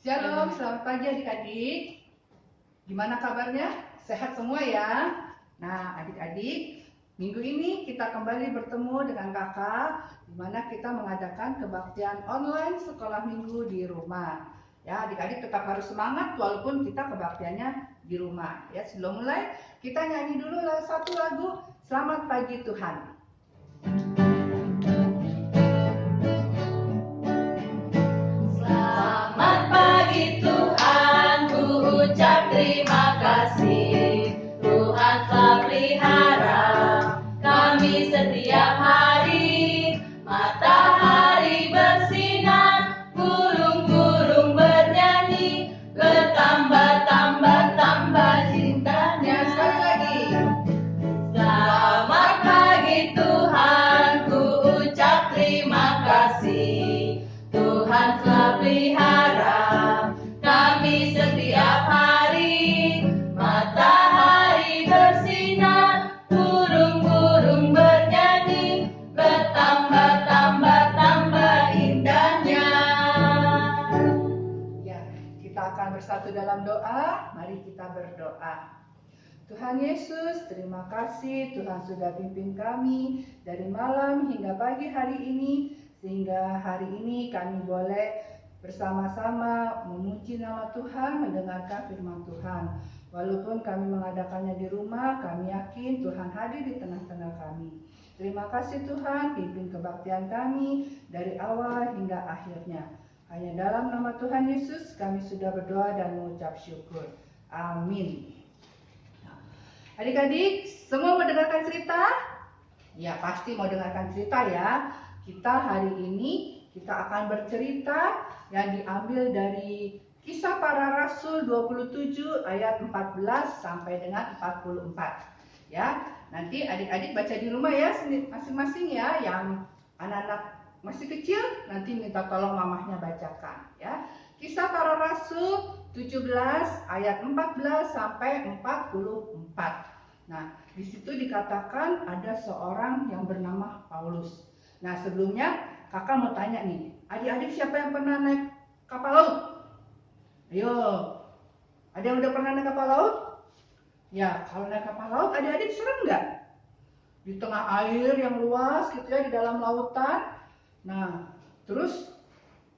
Shalom, selamat pagi adik-adik. Gimana kabarnya? Sehat semua ya? Nah, adik-adik, minggu ini kita kembali bertemu dengan kakak, di mana kita mengadakan kebaktian online sekolah minggu di rumah. Ya, adik-adik tetap harus semangat walaupun kita kebaktiannya di rumah. Ya, sebelum mulai, kita nyanyi dulu satu lagu, Selamat Pagi Tuhan. Selamat pagi Tuhan, ku ucap terima kasih. Tuhan telah pelihara kami setiap hari. Matahari bersinar, burung-burung bernyanyi, bertambah-tambah cintanya. Sekali lagi. Selamat pagi Tuhan, ku ucap terima kasih. Tuhan telah pelihara kami setiap hari. Matahari bersinar, burung-burung bernyanyi, bertambah-tambah indahnya. Ya, kita akan bersatu dalam doa. Mari kita berdoa. Tuhan Yesus, terima kasih Tuhan sudah pimpin kami dari malam hingga pagi hari ini, sehingga hari ini kami boleh bersama-sama memuji nama Tuhan, mendengarkan firman Tuhan. Walaupun kami mengadakannya di rumah, kami yakin Tuhan hadir di tengah-tengah kami. Terima kasih Tuhan, pimpin kebaktian kami dari awal hingga akhirnya. Hanya dalam nama Tuhan Yesus kami sudah berdoa dan mengucap syukur. Amin. Adik-adik, semua mau dengarkan cerita? Ya, pasti mau dengarkan cerita ya. Kita hari ini akan bercerita yang diambil dari Kisah Para Rasul 27 ayat 14 sampai dengan 44. Ya, nanti adik-adik baca di rumah ya masing-masing ya. Yang anak-anak masih kecil nanti minta tolong mamahnya bacakan ya. Kisah Para Rasul 17 ayat 14 sampai 44. Nah, di situ dikatakan ada seorang yang bernama Paulus. Nah, sebelumnya kakak mau tanya nih, adik-adik siapa yang pernah naik kapal laut? Ayo, ada yang udah pernah naik kapal laut? Ya, kalau naik kapal laut adik-adik serem nggak? Di tengah air yang luas gitu ya, di dalam lautan. Nah, terus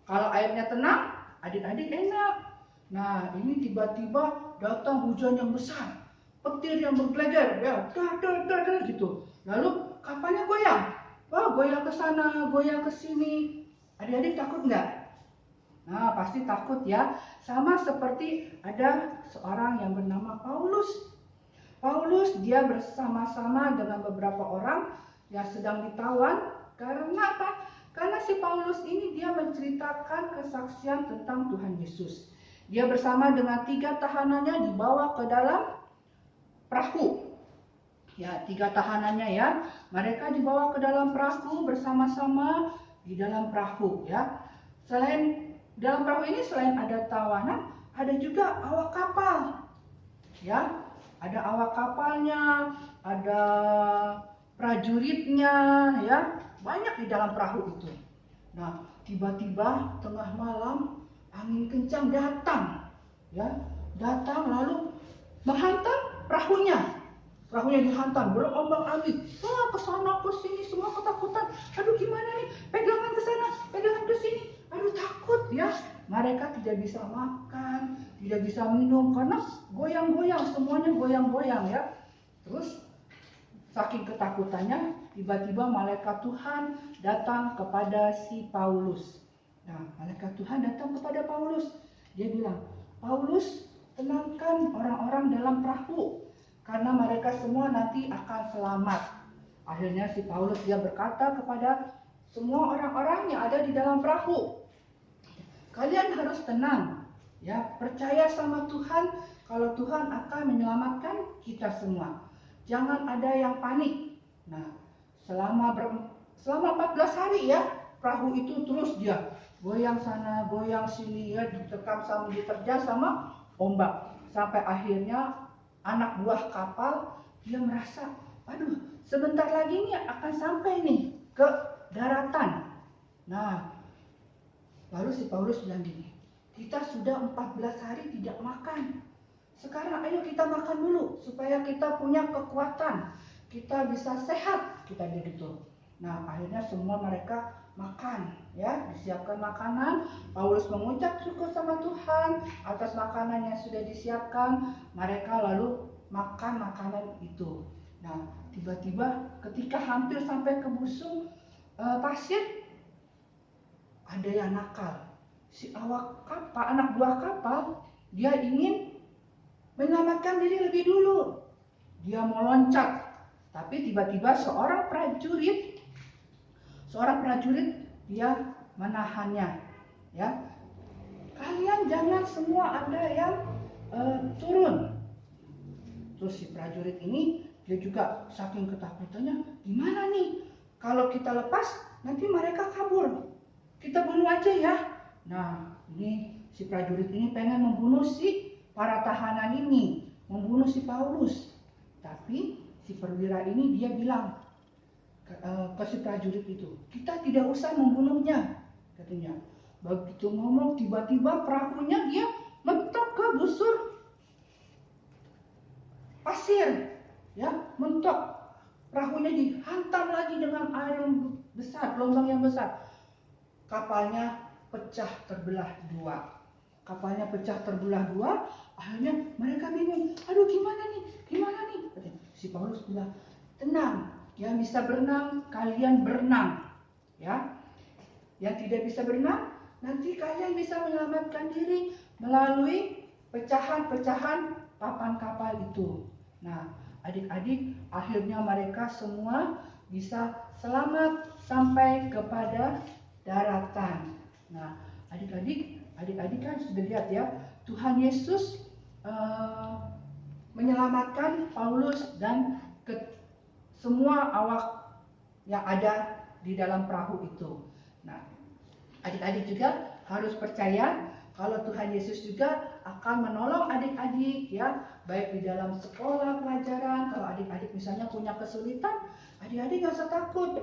kalau airnya tenang, adik-adik enak. Nah, ini tiba-tiba datang hujan yang besar, petir yang bergelegar, ya, dar gitu. Lalu kapalnya goyang, wah goyang ke sana, goyang ke sini. Adik-adik takut nggak? Nah, pasti takut ya. Sama seperti ada seorang yang bernama Paulus. Paulus dia bersama-sama dengan beberapa orang yang sedang ditawan. Karena apa? Karena si Paulus ini dia menceritakan kesaksian tentang Tuhan Yesus. Dia bersama dengan 3 tahanannya dibawa ke dalam perahu. Ya, 3 tahanannya ya. Mereka dibawa ke dalam perahu bersama-sama di dalam perahu ya. Selain dalam perahu ini selain ada tawanan, ada juga awak kapal. Ya, ada awak kapalnya, ada prajuritnya ya, banyak di dalam perahu itu. Nah, tiba-tiba tengah malam angin kencang datang. Ya, datang lalu menghantam perahunya. Perahunya dihantam, berombak-ambing. Wah, ke sana ke sini semua ketakutan. Aduh, gimana nih? Pegangan ke sana, pegangan ke sini. Aduh, takut ya. Mereka tidak bisa makan, tidak bisa minum karena goyang-goyang, semuanya goyang-goyang ya. Terus saking ketakutannya, tiba-tiba malaikat Tuhan datang kepada si Paulus. Nah, malaikat Tuhan datang kepada Paulus. Dia bilang, Paulus, tenangkan orang-orang dalam perahu, karena mereka semua nanti akan selamat. Akhirnya si Paulus dia berkata kepada semua orang-orang yang ada di dalam perahu, kalian harus tenang, ya, percaya sama Tuhan kalau Tuhan akan menyelamatkan kita semua. Jangan ada yang panik. Nah, selama 14 hari ya, perahu itu terus dia goyang sana, goyang sini ya, diterjang sama ombak. Sampai akhirnya anak buah kapal dia merasa, aduh, sebentar lagi nih akan sampai nih ke daratan. Nah, lalu si Paulus bilang gini, Kita sudah 14 hari tidak makan. Sekarang ayo kita makan dulu supaya kita punya kekuatan. Kita bisa sehat, kita begitu. Nah, akhirnya semua mereka makan, ya, disiapkan makanan. Paulus mengucap syukur sama Tuhan atas makanan yang sudah disiapkan. Mereka lalu makan makanan itu. Nah, tiba-tiba ketika hampir sampai ke busung pasir, ada yang nakal. Si awak kapal, anak buah kapal, dia ingin menyelamatkan diri lebih dulu. Dia mau loncat, tapi tiba-tiba seorang prajurit dia menahannya. Ya, kalian jangan semua ada yang turun. Terus si prajurit ini dia juga saking ketakutannya, gimana nih? Kalau kita lepas, nanti mereka kabur. Kita bunuh aja ya. Nah, ini si prajurit ini pengen membunuh si para tahanan ini, membunuh si Paulus. Tapi si perwira ini dia bilang ke si prajurit itu, kita tidak usah membunuhnya, katanya. Begitu ngomong, tiba-tiba perahunya dia mentok ke busur pasir, ya, mentok. Perahunya dihantam lagi dengan air yang besar, gelombang yang besar. Kapalnya pecah terbelah dua. Akhirnya mereka bingung. Aduh, gimana nih? Si Paulus bilang, tenang, yang bisa berenang kalian berenang, ya. Yang tidak bisa berenang, nanti kalian bisa menyelamatkan diri melalui pecahan-pecahan papan kapal itu. Nah, adik-adik, akhirnya mereka semua bisa selamat sampai kepada daratan. Nah, adik-adik kan sudah lihat ya, Tuhan Yesus menyelamatkan Paulus dan semua awak yang ada di dalam perahu itu. Nah, adik-adik juga harus percaya kalau Tuhan Yesus juga akan menolong adik-adik, ya, baik di dalam sekolah pelajaran. Kalau adik-adik misalnya punya kesulitan, adik-adik gak usah takut.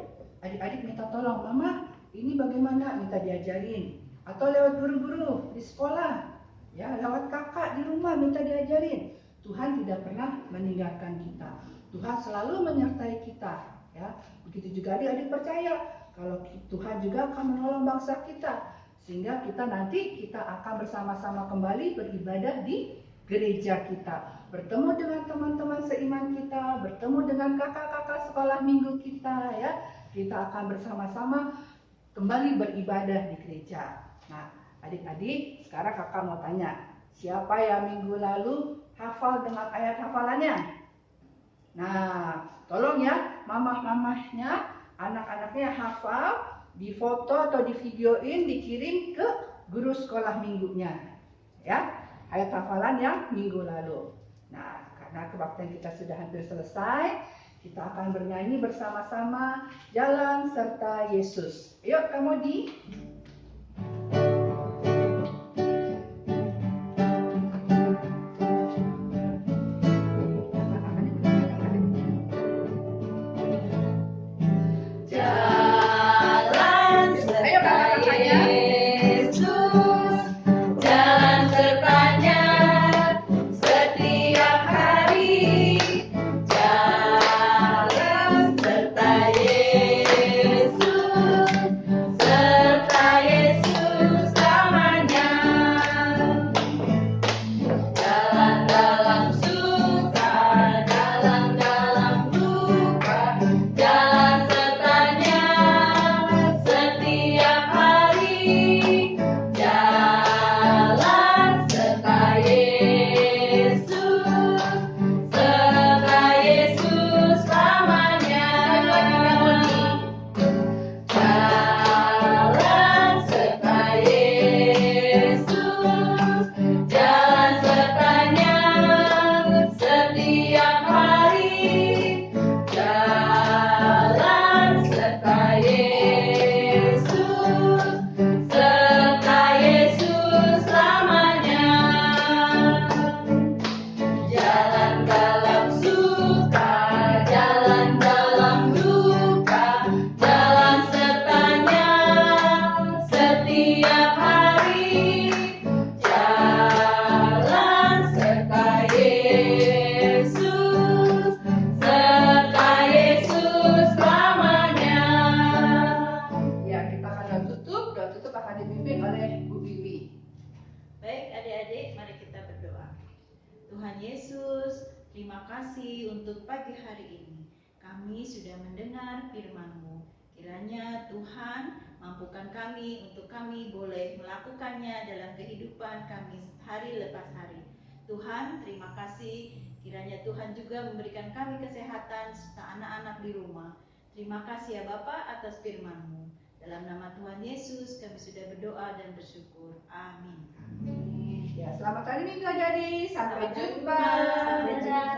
Adik-adik minta tolong, mama ini bagaimana, minta diajarin. Atau lewat guru-guru di sekolah, ya, lewat kakak di rumah minta diajarin. Tuhan tidak pernah meninggalkan kita. Tuhan selalu menyertai kita, ya. Begitu juga adik-adik percaya kalau Tuhan juga akan menolong bangsa kita, sehingga kita nanti akan bersama-sama kembali beribadah di gereja kita, bertemu dengan teman-teman seiman kita, bertemu dengan kakak-kakak sekolah minggu kita, ya. Kita akan bersama-sama kembali beribadah di gereja. Nah, adik-adik, sekarang kakak mau tanya, siapa yang minggu lalu hafal dengan ayat hafalannya? Nah, tolong ya, mamah-mamahnya, anak-anaknya hafal, difoto atau divideoin, dikirim ke guru sekolah minggunya, ya, ayat hafalan yang minggu lalu. Nah, karena kebaktian kita sudah hampir selesai, kita akan bernyanyi bersama-sama Jalan Serta Yesus. Yuk, kamu di serta Terima kasih untuk pagi hari ini. Kami sudah mendengar firman-Mu. Kiranya Tuhan mampukan kami untuk kami boleh melakukannya dalam kehidupan kami hari lepas hari. Tuhan, terima kasih. Kiranya Tuhan juga memberikan kami kesehatan serta anak-anak di rumah. Terima kasih ya Bapa atas firman-Mu. Dalam nama Tuhan Yesus kami sudah berdoa dan bersyukur. Amin. Ya, selamat hari Minggu adik-adik. Sampai Sampai jumpa. jumpa. Dadah.